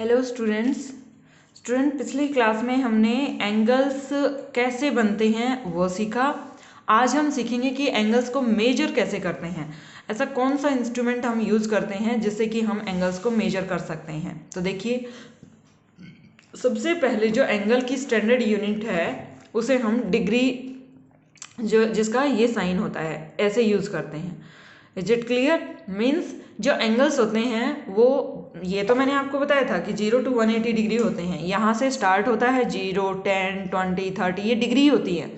Hello student पिछली class में हमने एंगल्स कैसे बनते हैं वो सीखा। आज हम सीखेंगे कि एंगल्स को मेजर कैसे करते हैं। ऐसा कौन सा इंस्ट्रूमेंट हम यूज़ करते हैं जिससे कि हम एंगल्स को मेजर कर सकते हैं। तो देखिए, सबसे पहले जो एंगल की स्टैंडर्ड यूनिट है उसे हम डिग्री, जो जिसका ये साइन होता है, ऐसे यूज़ करते हैं। Is it clear? मीन्स जो एंगल्स होते हैं वो, ये तो मैंने आपको बताया था कि 0 to 180 डिग्री होते हैं। यहाँ से स्टार्ट होता है 0, 10, 20, 30, ये डिग्री होती है।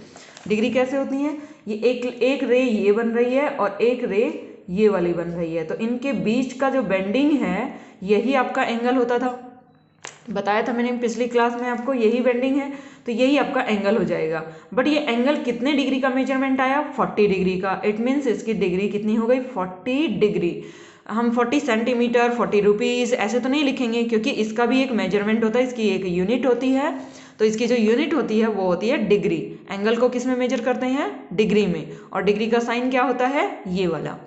डिग्री कैसे होती हैं? ये एक रे ये बन रही है और एक रे ये वाली बन रही है, तो इनके बीच का जो बेंडिंग है यही आपका एंगल होता था। बताया था मैंने पिछली क्लास में आपको, यही बेंडिंग है तो यही आपका एंगल हो जाएगा। बट ये एंगल कितने डिग्री का मेजरमेंट आया? 40 डिग्री का। इट मीन्स इसकी डिग्री कितनी हो गई? 40 डिग्री। हम 40 सेंटीमीटर, 40 रुपीज़ ऐसे तो नहीं लिखेंगे, क्योंकि इसका भी एक मेजरमेंट होता है, इसकी एक यूनिट होती है। तो इसकी जो यूनिट होती है वो होती है डिग्री। एंगल को किस में मेजर करते हैं? डिग्री में। और डिग्री का साइन क्या होता है? ये वाला।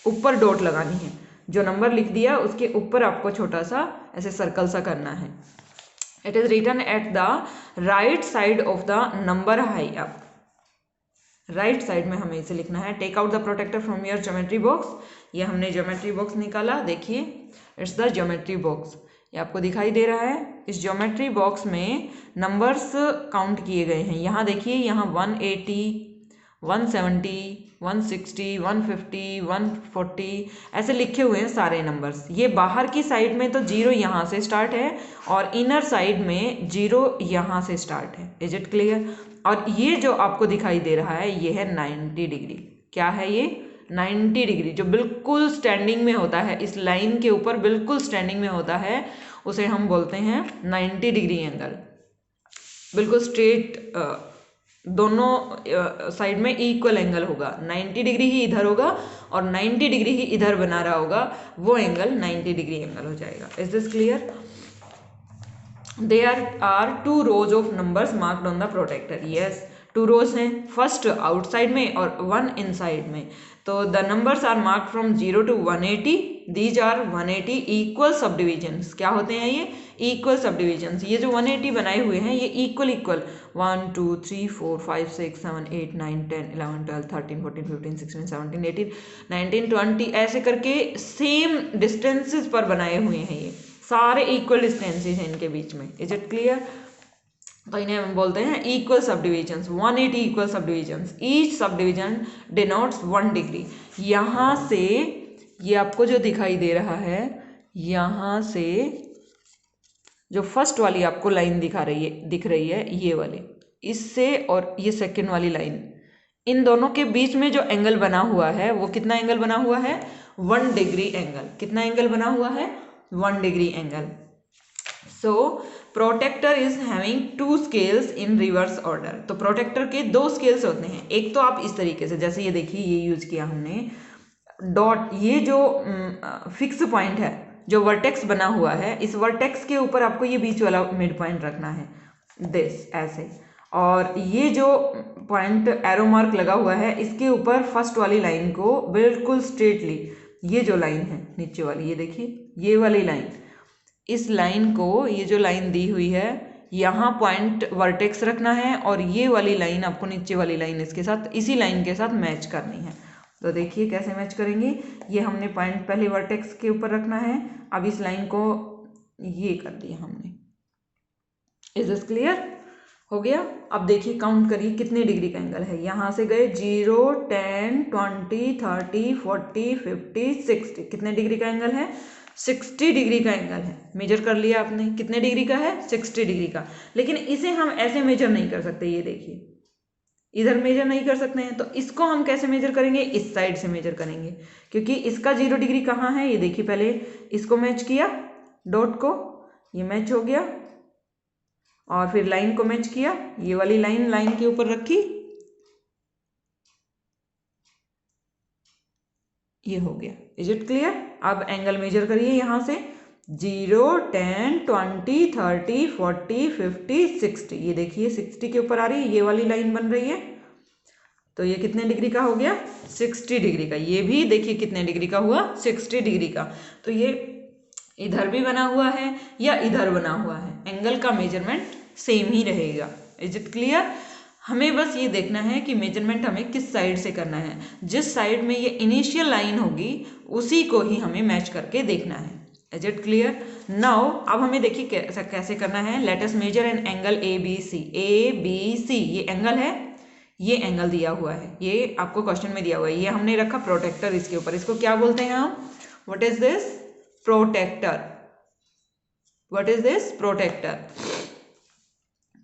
ऊपर डॉट लगानी है, जो नंबर लिख दिया उसके ऊपर आपको छोटा सा ऐसे सर्कल सा करना है। It is written at the right side of the number high up. Right side में हमें इसे लिखना है। Take out the protractor from your geometry box. ये हमने ज्योमेट्री बॉक्स निकाला, देखिए इट्स द ज्योमेट्री बॉक्स। ये आपको दिखाई दे रहा है। इस ज्योमेट्री बॉक्स में नंबर्स काउंट किए गए हैं। यहाँ देखिए, यहाँ 180, 170, 160, 150, 140 ऐसे लिखे हुए हैं सारे नंबर्स। ये बाहर की साइड में तो 0 यहाँ से स्टार्ट है और इनर साइड में 0 यहाँ से स्टार्ट है। Is it clear? और ये जो आपको दिखाई दे रहा है ये है 90 डिग्री। क्या है ये? 90 डिग्री, जो बिल्कुल स्टैंडिंग में होता है, इस लाइन के ऊपर बिल्कुल स्टैंडिंग में होता है, उसे हम बोलते हैं 90 डिग्री एंगल। बिल्कुल स्ट्रेट, दोनों साइड में इक्वल एंगल होगा। 90 डिग्री ही इधर होगा और 90 डिग्री ही इधर बना रहा होगा, वो एंगल 90 डिग्री एंगल हो जाएगा। Is this clear? There are 2 rows of numbers marked on the protector. Yes, 2 rows हैं, फर्स्ट आउटसाइड में और 1 इनसाइड में। तो the numbers are marked from 0 to 180. These are 180 equal subdivisions. क्या होते हैं ये? इक्वल सब डिविजन्स। ये जो 180 बनाए हुए हैं ये इक्वल 1, 2, 3, 4, 5, 6, 7, 8, 9, 10, 11, 12, 13, 14, 15, 16, 17, 18, 19, 20 ऐसे करके सेम डिस्टेंसेस पर बनाए हुए हैं। ये सारे इक्वल डिस्टेंसेस हैं इनके बीच में। Is it clear? तो इन्हें हम बोलते हैं इक्वल सब डिविजन्स। 180 इक्वल सब divisions. Each sub division denotes 1 degree. यहाँ से ये आपको जो दिखाई दे रहा है, यहाँ से जो फर्स्ट वाली आपको लाइन दिख रही है ये वाली, इससे और ये सेकेंड वाली लाइन, इन दोनों के बीच में जो एंगल बना हुआ है वो कितना एंगल बना हुआ है? 1 डिग्री एंगल। कितना एंगल बना हुआ है? 1 degree angle. So protractor is having 2 scales in reverse order. तो प्रोटेक्टर के 2 स्केल्स होते हैं। एक तो आप इस तरीके से, जैसे ये देखिए, ये यूज किया हमने डॉट, ये जो फिक्स पॉइंट है, जो वर्टेक्स बना हुआ है, इस वर्टेक्स के ऊपर आपको ये बीच वाला मिड पॉइंट रखना है, दिस ऐसे। और ये जो पॉइंट एरो मार्क लगा हुआ है, इसके ऊपर फर्स्ट वाली लाइन को बिल्कुल स्ट्रेटली, ये जो लाइन है नीचे वाली, ये देखिए ये वाली लाइन, इस लाइन को, ये जो लाइन दी हुई है, यहाँ पॉइंट वर्टेक्स रखना है और ये वाली लाइन आपको, नीचे वाली लाइन इसके साथ, इसी लाइन के साथ मैच करनी है। तो देखिए कैसे मैच करेंगे। ये हमने पॉइंट पहले वर्टेक्स के ऊपर रखना है, अब इस लाइन को ये कर दिया हमने। Is this clear? हो गया। अब देखिए, काउंट करिए कितने डिग्री का एंगल है। यहाँ से गए 0, 10, 20, 30, 40, 50, 60। कितने डिग्री का एंगल है? 60 डिग्री का एंगल है। मेजर कर लिया आपने, कितने डिग्री का है? 60 डिग्री का। लेकिन इसे हम ऐसे मेजर नहीं कर सकते, ये देखिए इधर मेजर नहीं कर सकते हैं। तो इसको हम कैसे मेजर करेंगे? इस साइड से मेजर करेंगे, क्योंकि इसका 0 डिग्री कहाँ है? ये देखिए, पहले इसको मैच किया, डॉट को, ये मैच हो गया, और फिर लाइन को मैच किया, ये वाली लाइन के ऊपर रखी, ये हो गया। Is it clear? अब एंगल मेजर करिए यहाँ से 0, 10, 20, 30, 40, 50, 60। ये देखिए 60 के ऊपर आ रही है, ये वाली लाइन बन रही है। तो ये कितने डिग्री का हो गया? 60 डिग्री का। ये भी देखिए कितने डिग्री का हुआ? 60 डिग्री का। तो ये इधर भी बना हुआ है या इधर बना हुआ है, एंगल का मेजरमेंट सेम ही रहेगा। Is it clear? हमें बस ये देखना है कि मेजरमेंट हमें किस साइड से करना है। जिस साइड में ये इनिशियल लाइन होगी उसी को ही हमें मैच करके देखना है। Is it clear? नाउ अब हमें देखिए कैसे करना है। Let us measure an angle A B C. A B C ये एंगल है, ये एंगल दिया हुआ है, ये आपको क्वेश्चन में दिया हुआ है। ये हमने रखा प्रोटेक्टर इसके ऊपर। इसको क्या बोलते हैं हम? What is this? Protractor. What is this? Protractor.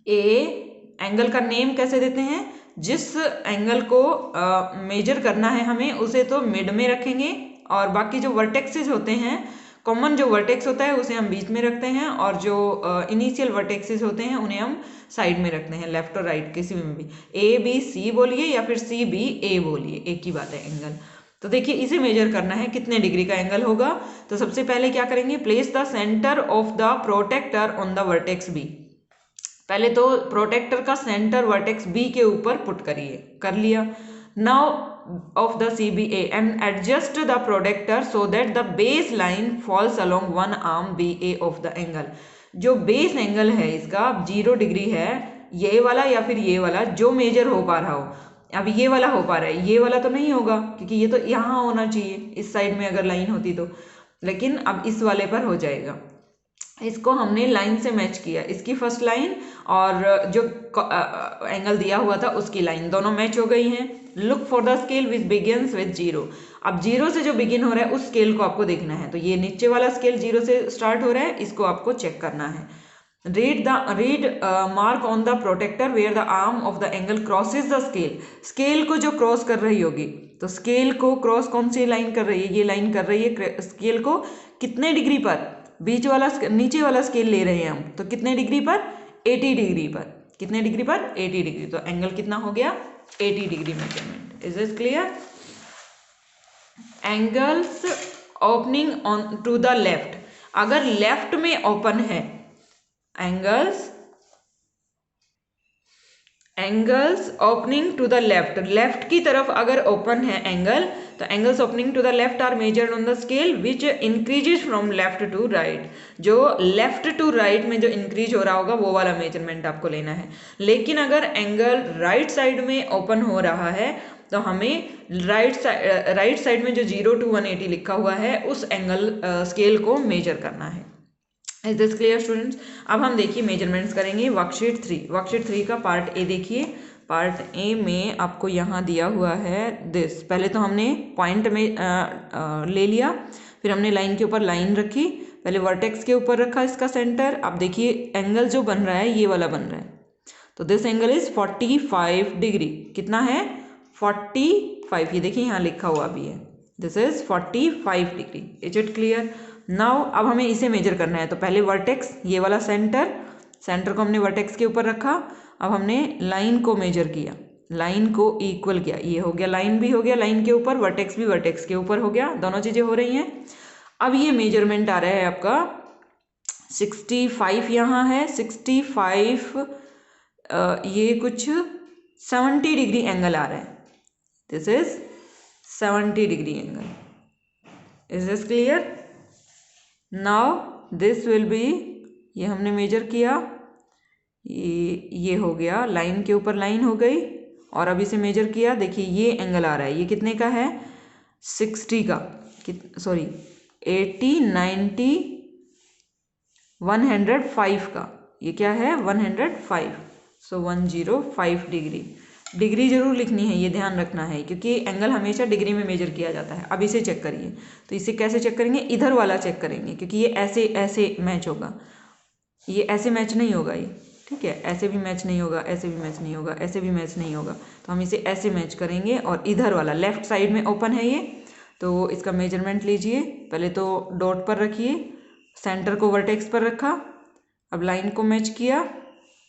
A angle का नेम कैसे देते हैं? जिस एंगल को मेजर करना है हमें उसे तो मिड में रखेंगे, और बाकी जो वर्टेक्सेस होते हैं, कॉमन जो वर्टेक्स होता है उसे हम बीच में रखते हैं, और जो इनिशियल वर्टेक्सेस होते हैं उन्हें हम साइड में रखते हैं, लेफ्ट और राइट किसी में भी। ए बी सी बोलिए या फिर सी बी ए बोलिए, एक ही बात है एंगल। तो देखिए इसे मेजर करना है कितने डिग्री का एंगल होगा। तो सबसे पहले क्या करेंगे? Place the centre of the protractor on the vertex B. पहले तो प्रोटेक्टर का सेंटर वर्टेक्स बी के ऊपर पुट करिए, कर लिया। Now of the C B A and adjust the protractor so that the base line falls along one arm B A of the angle. जो base angle है इसका 0 degree है, ये वाला या फिर ये वाला जो मेजर हो पा रहा हो। अब ये वाला हो पा रहा है, ये वाला तो नहीं होगा क्योंकि ये तो यहाँ होना चाहिए इस साइड में अगर लाइन होती तो, लेकिन अब इस वाले पर हो जाएगा। इसको हमने लाइन से मैच किया, इसकी फर्स्ट लाइन और जो एंगल दिया हुआ था उसकी लाइन, दोनों मैच हो गई हैं। Look for the scale which begins with 0। अब 0 से जो बिगिन हो रहा है उस स्केल को आपको देखना है। तो ये नीचे वाला स्केल 0 से स्टार्ट हो रहा है, इसको आपको चेक करना है। Read mark on the protractor where the arm of the angle crosses the scale. Scale को जो क्रॉस कर रही होगी, तो स्केल को क्रॉस कौन सी लाइन कर रही है? ये लाइन कर रही है स्केल को कितने डिग्री पर? बीच वाला नीचे वाला स्केल ले रहे हैं हम, तो कितने डिग्री पर? 80 डिग्री पर। कितने डिग्री पर? 80 डिग्री। तो एंगल कितना हो गया? 80 degree measurement. Is this clear? Angles opening on to the left. अगर लेफ्ट में ओपन है angles opening to the left, left की तरफ अगर ओपन है एंगल, तो angles opening to the left are measured on the scale which increases from left to right. जो left to right में जो इंक्रीज हो रहा होगा वो वाला मेजरमेंट आपको लेना है। लेकिन अगर एंगल राइट साइड में ओपन हो रहा है तो हमें राइट साइड में जो 0 to 180 लिखा हुआ है उस एंगल स्केल को मेजर करना है। Is this clear students? अब हम देखिए मेजरमेंट्स करेंगे। वर्कशीट 3 का पार्ट ए देखिए। पार्ट ए में आपको यहाँ दिया हुआ है दिस। पहले तो हमने पॉइंट में ले लिया, फिर हमने लाइन के ऊपर लाइन रखी, पहले वर्टेक्स के ऊपर रखा इसका सेंटर। अब देखिए एंगल जो बन रहा है ये वाला बन रहा है, तो दिस एंगल इज 45 डिग्री। कितना है? 45। ये देखिए यहाँ लिखा हुआ भी है, this is 45 degree. Is it clear? Now अब हमें इसे मेजर करना है। तो पहले वर्टेक्स, ये वाला सेंटर को हमने वर्टेक्स के ऊपर रखा। अब हमने लाइन को मेजर किया, लाइन को इक्वल किया। ये हो गया, लाइन भी हो गया लाइन के ऊपर, वर्टेक्स भी वर्टेक्स के ऊपर हो गया, दोनों चीज़ें हो रही हैं। अब ये मेजरमेंट आ रहा है आपका 65 यहाँ है, 65 ये कुछ 70 डिग्री एंगल आ रहा है। This is 70 degree angle. Is this clear? Now this will be, ये हमने मेजर किया, ये हो गया, लाइन के ऊपर लाइन हो गई, और अब इसे मेजर किया। देखिए ये एंगल आ रहा है, ये कितने का है? 60 का, सॉरी 80, 90, 105 का। ये क्या है? 105। सो 105 डिग्री। डिग्री जरूर लिखनी है, ये ध्यान रखना है, क्योंकि एंगल हमेशा डिग्री में मेजर किया जाता है। अब इसे चेक करिए। तो इसे कैसे चेक करेंगे? इधर वाला चेक करेंगे, क्योंकि ये ऐसे ऐसे मैच होगा, ये ऐसे मैच नहीं होगा ये, ठीक है? ऐसे भी मैच नहीं होगा, ऐसे भी मैच नहीं होगा, ऐसे भी मैच नहीं होगा। तो हम इसे ऐसे मैच करेंगे, और इधर वाला लेफ्ट साइड में ओपन है ये, तो इसका मेजरमेंट लीजिए। पहले तो डॉट पर रखिए, सेंटर को वर्टेक्स पर रखा, अब लाइन को मैच किया,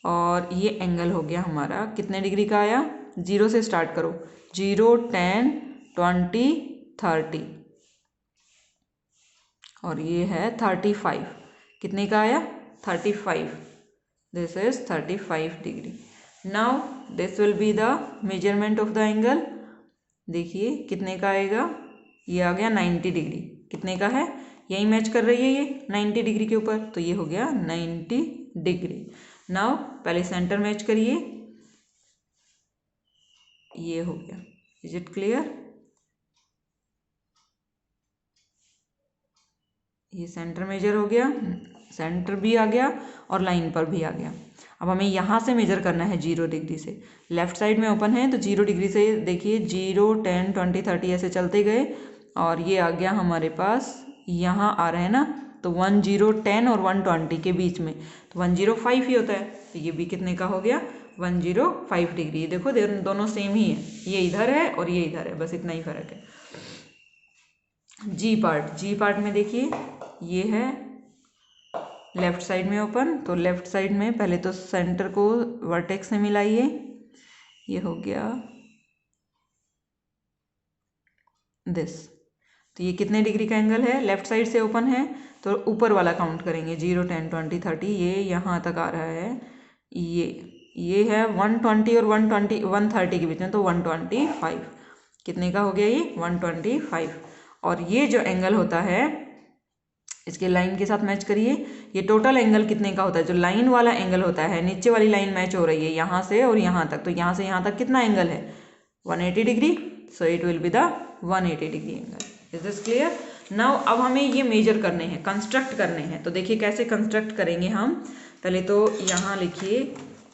और ये एंगल हो गया हमारा कितने डिग्री का आया? 0 से स्टार्ट करो, 0, 10, 20, 30, और ये है 35। कितने का आया? 35। This is 35 degree. Now this will be the measurement of the angle. देखिए कितने का आएगा? ये आ गया 90 डिग्री। कितने का है? यही मैच कर रही है ये 90 डिग्री के ऊपर, तो ये हो गया 90 डिग्री। नाउ पहले सेंटर मैच करिए, ये हो गया। Is it clear? ये सेंटर मेजर हो गया, सेंटर भी आ गया और लाइन पर भी आ गया। अब हमें यहाँ से मेजर करना है 0 डिग्री से। लेफ्ट साइड में ओपन है तो 0 डिग्री से देखिए 0, 10, 20, 30 ऐसे चलते गए और ये आ गया हमारे पास, यहाँ आ रहे हैं ना, तो 1, 0, 10 और 120 के बीच में, तो 105 ही होता है। तो ये भी कितने का हो गया? 105 डिग्री। ये देखो दोनों सेम ही है, ये इधर है और ये इधर है, बस इतना ही फर्क है। जी पार्ट में देखिए ये है लेफ्ट साइड में ओपन, तो लेफ्ट साइड में पहले तो सेंटर को वर्टेक्स से मिलाइए, ये हो गया दिस। तो ये कितने डिग्री का एंगल है? लेफ्ट साइड से ओपन है तो ऊपर वाला काउंट करेंगे, 0, 10, 20, 30, ये यहाँ तक आ रहा है, ये है 120 और 130 के बीच में, तो 125। कितने का हो गया ये? 125। और ये जो एंगल होता है इसके लाइन के साथ मैच करिए, ये टोटल एंगल कितने का होता है? जो लाइन वाला एंगल होता है, नीचे वाली लाइन मैच हो रही है यहाँ से और यहाँ तक, तो यहाँ से यहाँ तक कितना एंगल है? 180 degree. So it will be the 180 degree angle. Is this clear? Now अब हमें ये मेजर करने हैं, कंस्ट्रक्ट करने हैं। तो देखिए कैसे कंस्ट्रक्ट करेंगे हम। पहले तो यहाँ लिखिए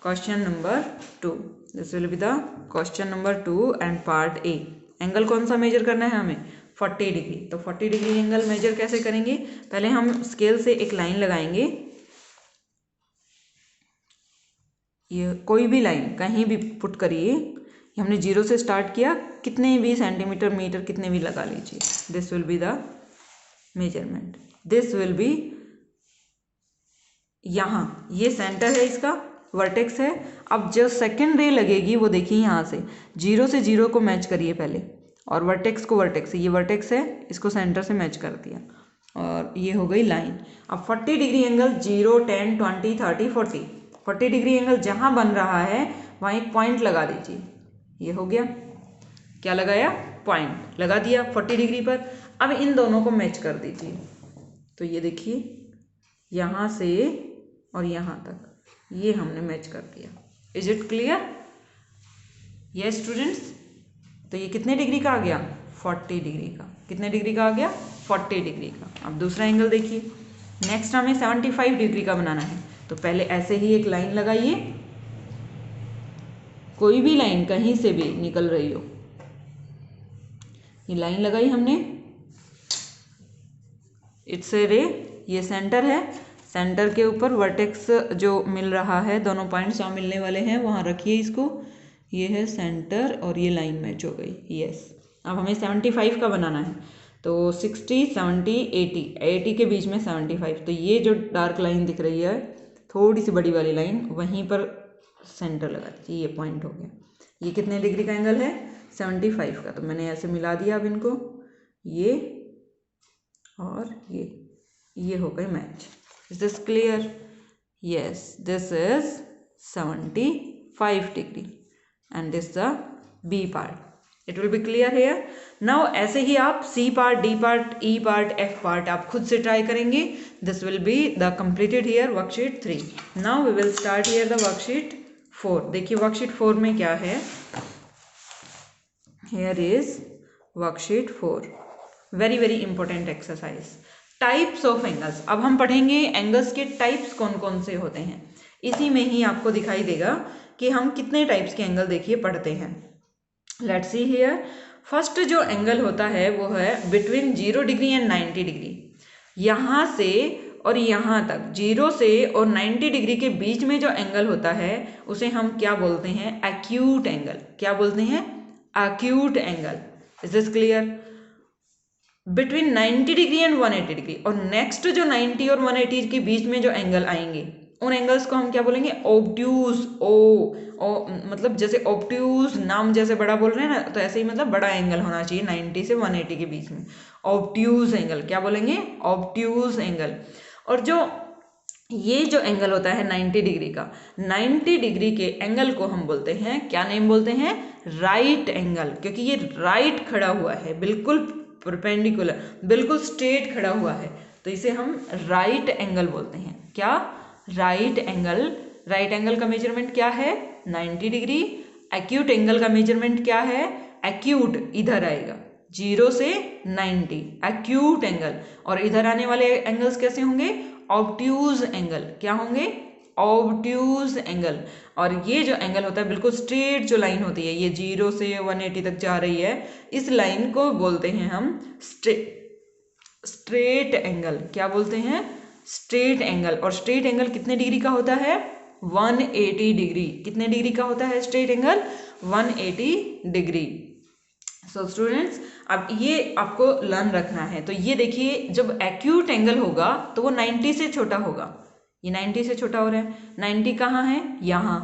question number 2, this will be the question number 2 and part A. Angle कौन सा मेजर करना है हमें? 40 डिग्री। तो 40 डिग्री एंगल मेजर कैसे करेंगे? पहले हम स्केल से एक लाइन लगाएंगे, ये कोई भी लाइन कहीं भी पुट करिए, हमने 0 से स्टार्ट किया, कितने भी सेंटीमीटर, मीटर, कितने भी लगा लीजिए। This will be the measurement, this will be, यहाँ ये सेंटर है, इसका वर्टेक्स है। अब जो सेकेंड रे लगेगी वो देखिए यहाँ से 0 से 0 को मैच करिए पहले, और वर्टेक्स को वर्टेक्स से, ये वर्टेक्स है, इसको सेंटर से मैच कर दिया और ये हो गई लाइन। अब 40 डिग्री एंगल 0, 10, 20, 30, 40 डिग्री एंगल जहाँ बन रहा है वहाँ एक पॉइंट लगा दीजिए, ये हो गया। क्या लगाया? पॉइंट लगा दिया 40 डिग्री पर। अब इन दोनों को मैच कर दीजिए, तो ये देखिए यहाँ से और यहाँ तक ये हमने मैच कर दिया। Is it clear? Yes students. तो ये कितने डिग्री का आ गया? 40 डिग्री का। कितने डिग्री का आ गया? 40 डिग्री का। अब दूसरा एंगल देखिए, नेक्स्ट हमें 75 डिग्री का बनाना है। तो पहले ऐसे ही एक लाइन लगाइए, कोई भी लाइन कहीं से भी निकल रही हो, ये लाइन लगाई हमने, इट्स ए रे, ये सेंटर है, सेंटर के ऊपर वर्टेक्स जो मिल रहा है, दोनों पॉइंट्स जहाँ मिलने वाले हैं वहाँ रखिए इसको, ये है सेंटर और ये लाइन मैच हो गई। यस। अब हमें 75 का बनाना है, तो 60, 70, 80 के बीच में 75। तो ये जो डार्क लाइन दिख रही है, थोड़ी सी बड़ी वाली लाइन, वहीं पर सेंटर लगा दीजिए, ये पॉइंट हो गया। ये कितने डिग्री का एंगल है? 75 का। तो मैंने ऐसे मिला दिया अब इनको, ये और ये हो गए match. Is this clear? Yes, this is 75 degree and this the B part. It will be clear here. Now ऐसे ही आप C part, D part, E part, F part आप खुद से ट्राई करेंगे. This will be the completed here worksheet 3. Now we will start here the worksheet 4. देखिए worksheet 4 में क्या है. Here is worksheet 4. Very very important exercise. Types of angles. अब हम पढ़ेंगे एंगल्स के टाइप्स कौन कौन से होते हैं. इसी में ही आपको दिखाई देगा कि हम कितने टाइप्स के एंगल देखिए पढ़ते हैं. Let's see here. फर्स्ट जो एंगल होता है वो है बिटवीन 0 डिग्री एंड 90 डिग्री. यहाँ से और यहाँ तक 0 से और 90 डिग्री के बीच में जो एंगल होता है उसे हम क्या बोलते हैं? Acute angle. क्या बोलते हैं? Acute angle. Is this clear? Between 90 degree and 180 degree. और नेक्स्ट जो 90 और 180 के बीच में जो एंगल आएंगे उन एंगल्स को हम क्या बोलेंगे? ऑब्ट्यूज. ओ मतलब जैसे ऑब्ट्यूज नाम जैसे बड़ा बोल रहे हैं ना, तो ऐसे ही मतलब बड़ा एंगल होना चाहिए 90 से 180 के बीच में. Obtuse angle. क्या बोलेंगे? Obtuse angle. और जो ये जो एंगल होता है 90 डिग्री का, 90 डिग्री के एंगल को हम बोलते हैं, क्या नेम बोलते हैं? Right angle. क्योंकि ये राइट खड़ा हुआ है, बिल्कुल परपेंडिकुलर, बिल्कुल स्ट्रेट खड़ा हुआ है, तो इसे हम राइट एंगल बोलते हैं। क्या? Right angle. राइट एंगल का मेजरमेंट क्या है? 90 डिग्री। एक्यूट एंगल का मेजरमेंट क्या है? एक्यूट इधर आएगा 0 से 90, एक्यूट एंगल। और इधर आने वाले एंगल्स कैसे होंगे? Obtuse angle. क्या होंगे? Obtuse angle. और ये जो एंगल होता है बिल्कुल स्ट्रेट जो लाइन होती है, ये 0 से 180 तक जा रही है, इस लाइन को बोलते हैं हम स्ट्रेट एंगल। क्या बोलते हैं? Straight angle. और स्ट्रेट एंगल कितने डिग्री का होता है? 180 डिग्री। कितने डिग्री का होता है straight angle? 180 degree. So students, अब ये आपको लर्न रखना है। तो ये देखिए, जब एक्यूट एंगल होगा तो वो 90 से छोटा होगा। ये 90 से छोटा हो रहा है। 90 कहाँ है? यहाँ।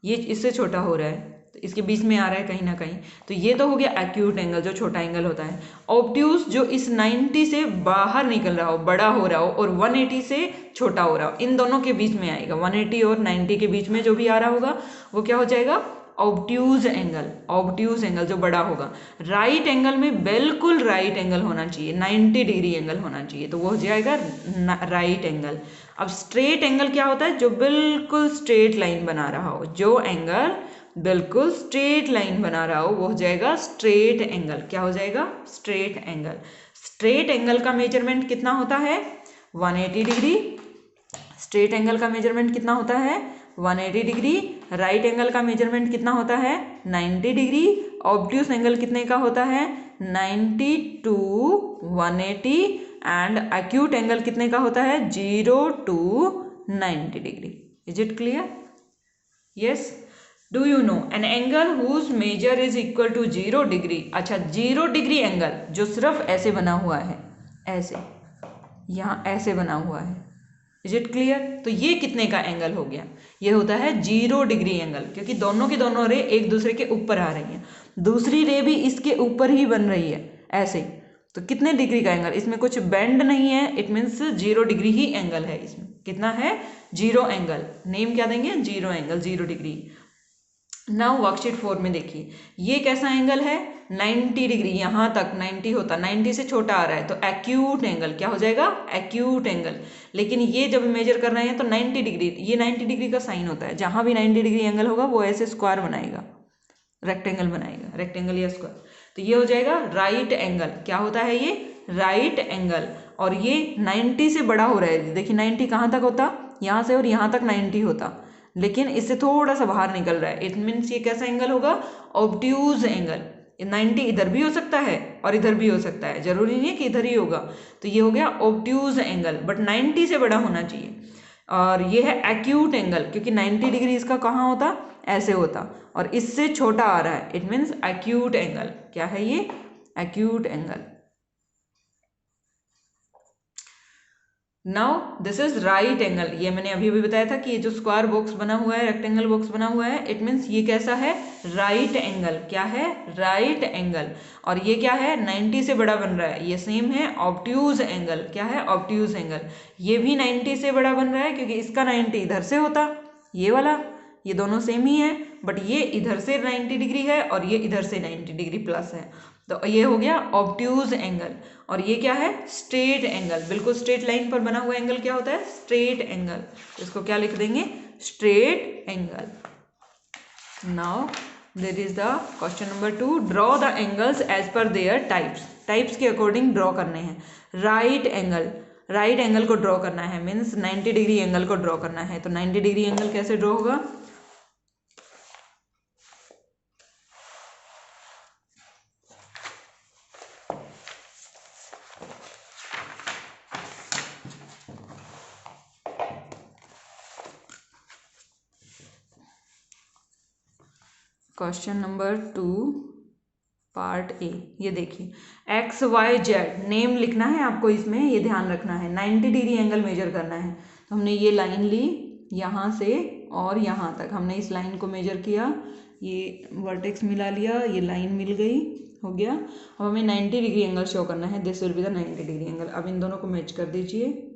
ये इससे छोटा हो रहा है, तो इसके बीच में आ रहा है कहीं ना कहीं। तो ये तो हो गया एक्यूट एंगल, जो छोटा एंगल होता है। ऑब्ट्यूज, जो इस 90 से बाहर निकल रहा हो, बड़ा हो रहा हो, और 180 से छोटा हो रहा हो, इन दोनों के बीच में आएगा। 180 और 90 के बीच में जो भी आ रहा होगा वो क्या हो जाएगा? Obtuse angle. ऑब्ट्यूज एंगल जो बड़ा होगा। राइट एंगल में बिल्कुल राइट एंगल होना चाहिए, 90 डिग्री एंगल होना चाहिए, तो वो हो जाएगा राइट एंगल। अब स्ट्रेट एंगल क्या होता है? जो बिल्कुल स्ट्रेट लाइन बना रहा हो। जो एंगल बिल्कुल स्ट्रेट लाइन बना रहा हो वो हो जाएगा स्ट्रेट एंगल। क्या हो जाएगा? Straight angle. स्ट्रेट एंगल का मेजरमेंट कितना होता है? 180 डिग्री। स्ट्रेट एंगल का मेजरमेंट कितना होता है? 180 डिग्री। राइट एंगल का मेजरमेंट कितना होता है? 90 डिग्री। ऑब्ट्यूस एंगल कितने का होता है? 90 टू 180। एंड एक्यूट एंगल कितने का होता है? 0 to 90 degree. Is it clear? Yes. Do you know an angle whose measure is equal to 0 degree? अच्छा, 0 डिग्री एंगल जो सिर्फ ऐसे बना हुआ है, ऐसे, यहाँ ऐसे बना हुआ है। Is it clear? तो ये कितने का एंगल हो गया? ये होता है 0 डिग्री एंगल, क्योंकि दोनों की दोनों रे एक दूसरे के ऊपर आ रही हैं। दूसरी रे भी इसके ऊपर ही बन रही है, ऐसे। तो कितने डिग्री का एंगल? इसमें कुछ बेंड नहीं है, it means 0 degree he angle है इसमें। कितना है? 0 एंगल। नेम क्या देंगे? 0 एंगल, 0 डिग्री। नाउ वर्कशीट 4 में देखिए, ये कैसा एंगल है? 90 डिग्री। यहाँ तक 90 होता, 90 से छोटा आ रहा है, तो एक्यूट एंगल। क्या हो जाएगा? Acute angle. लेकिन ये जब मेजर कर रहे हैं तो 90 डिग्री, ये 90 डिग्री का साइन होता है। जहाँ भी 90 डिग्री एंगल होगा वो ऐसे स्क्वायर बनाएगा, रेक्टेंगल बनाएगा, रेक्टेंगल या स्क्वायर। तो ये हो जाएगा राइट एंगल। क्या होता है ये? Right angle. और ये 90 से बड़ा हो रहा है। देखिए 90 कहाँ तक होता? यहाँ से और यहाँ तक 90 होता, लेकिन इससे थोड़ा सा बाहर निकल रहा है। इट मीन्स ये कैसा एंगल होगा? Obtuse angle. 90 इधर भी हो सकता है और इधर भी हो सकता है, जरूरी नहीं है कि इधर ही होगा। तो ये हो गया ऑब्ट्यूज एंगल, बट 90 से बड़ा होना चाहिए। और ये है एक्यूट एंगल, क्योंकि 90 डिग्री इसका कहाँ होता? ऐसे होता, और इससे छोटा आ रहा है, इट मीन्स एक्यूट एंगल। क्या है ये? Acute angle. Now this is right angle. ये मैंने अभी भी बताया था कि ये जो स्क्वायर बॉक्स बना हुआ है, रेक्टेंगल बॉक्स बना हुआ है, इट मीन्स ये कैसा है? Right angle. क्या है? Right angle. और ये क्या है? 90 से बड़ा बन रहा है, ये सेम है ऑब्ट्यूज एंगल। क्या है? Obtuse angle. ये भी 90 से बड़ा बन रहा है, क्योंकि इसका 90 इधर से होता, ये वाला, ये दोनों सेम ही है, बट ये इधर से 90 डिग्री है और ये इधर से 90 डिग्री प्लस है। तो ये हो गया ऑब्ट्यूज एंगल। और ये क्या है? Straight angle. बिल्कुल स्ट्रेट लाइन पर बना हुआ एंगल क्या होता है? Straight angle. इसको क्या लिख देंगे? Straight angle. Now there is the question number 2। Draw the angles as per their types. Types के अकॉर्डिंग ड्रॉ करने हैं। राइट एंगल, राइट एंगल को ड्रॉ करना है, मीन्स 90 डिग्री एंगल को ड्रॉ करना है। तो 90 डिग्री एंगल कैसे ड्रॉ होगा? Question number 2 part A. ये देखिए, एक्स वाई जेड नेम लिखना है आपको इसमें, ये ध्यान रखना है। 90 डिग्री एंगल मेजर करना है। तो हमने ये लाइन ली यहाँ से और यहाँ तक, हमने इस लाइन को मेजर किया, ये वर्टेक्स मिला लिया, ये लाइन मिल गई, हो गया। अब हमें 90 डिग्री एंगल शो करना है, this will be the 90 degree angle. अब इन दोनों को मैच कर दीजिए,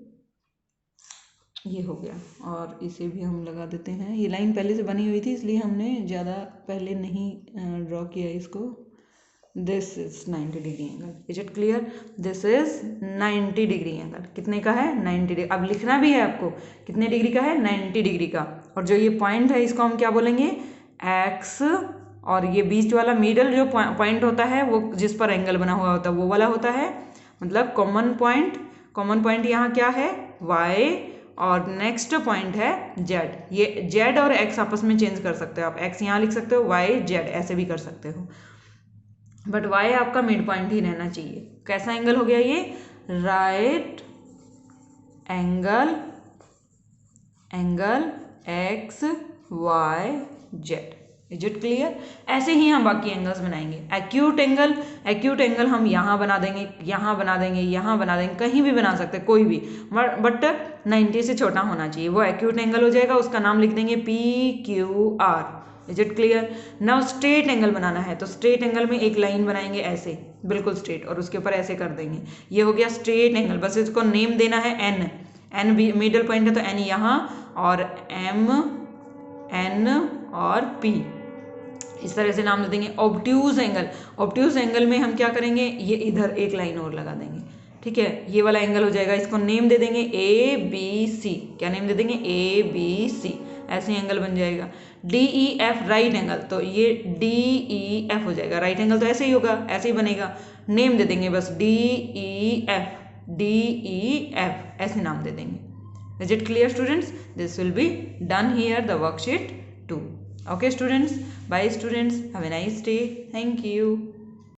ये हो गया। और इसे भी हम लगा देते हैं। ये लाइन पहले से बनी हुई थी, इसलिए हमने ज़्यादा पहले नहीं ड्रॉ किया इसको। This is 90 degree angle. Is it clear? This is 90 degree angle. कितने का है? 90 डिग्री। अब लिखना भी है आपको, कितने डिग्री का है? 90 डिग्री का। और जो ये पॉइंट है इसको हम क्या बोलेंगे? एक्स। और ये बीच वाला मिडल जो पॉइंट होता है वो जिस पर एंगल बना हुआ होता है वो वाला होता है, मतलब कॉमन पॉइंट। कॉमन पॉइंट यहाँ क्या है? वाई। और नेक्स्ट पॉइंट है जेड। ये जेड और एक्स आपस में चेंज कर सकते हो आप, एक्स यहाँ लिख सकते हो, वाई जेड ऐसे भी कर सकते हो, बट वाई आपका मिड पॉइंट ही रहना चाहिए। कैसा एंगल हो गया ये? Right angle, angle X Y Z. Is it clear? ऐसे ही हम बाकी एंगल्स बनाएंगे। एक्यूट एंगल, एक्यूट एंगल हम यहाँ बना देंगे, यहाँ बना देंगे, यहाँ बना देंगे, कहीं भी बना सकते हैं, कोई भी, बट 90 से छोटा होना चाहिए, वो एक्यूट एंगल हो जाएगा। उसका नाम लिख देंगे PQR। Is it clear? Now straight angle बनाना है, तो स्ट्रेट एंगल में एक लाइन बनाएंगे ऐसे, बिल्कुल स्ट्रेट, और उसके ऊपर ऐसे कर देंगे। ये हो गया स्ट्रेट एंगल। बस इसको नेम देना है एन। एन भी मिडल पॉइंट है तो एन यहाँ, और एम, एन और पी, इस तरह से नाम दे देंगे। ऑब्ट्यूज एंगल, ऑब्ट्यूज एंगल में हम क्या करेंगे? ये इधर एक लाइन और लगा देंगे, ठीक है, ये वाला एंगल हो जाएगा। इसको नेम दे देंगे ABC। क्या नेम दे देंगे? ABC। ऐसे एंगल बन जाएगा। DEF राइट एंगल, तो ये DEF हो जाएगा। राइट एंगल तो ऐसे ही होगा, ऐसे ही बनेगा। नेम दे देंगे बस DEF, DEF ऐसे नाम दे देंगे। Is it clear students? This will be done here the worksheet 2. Okay students, bye students, have a nice day, thank you.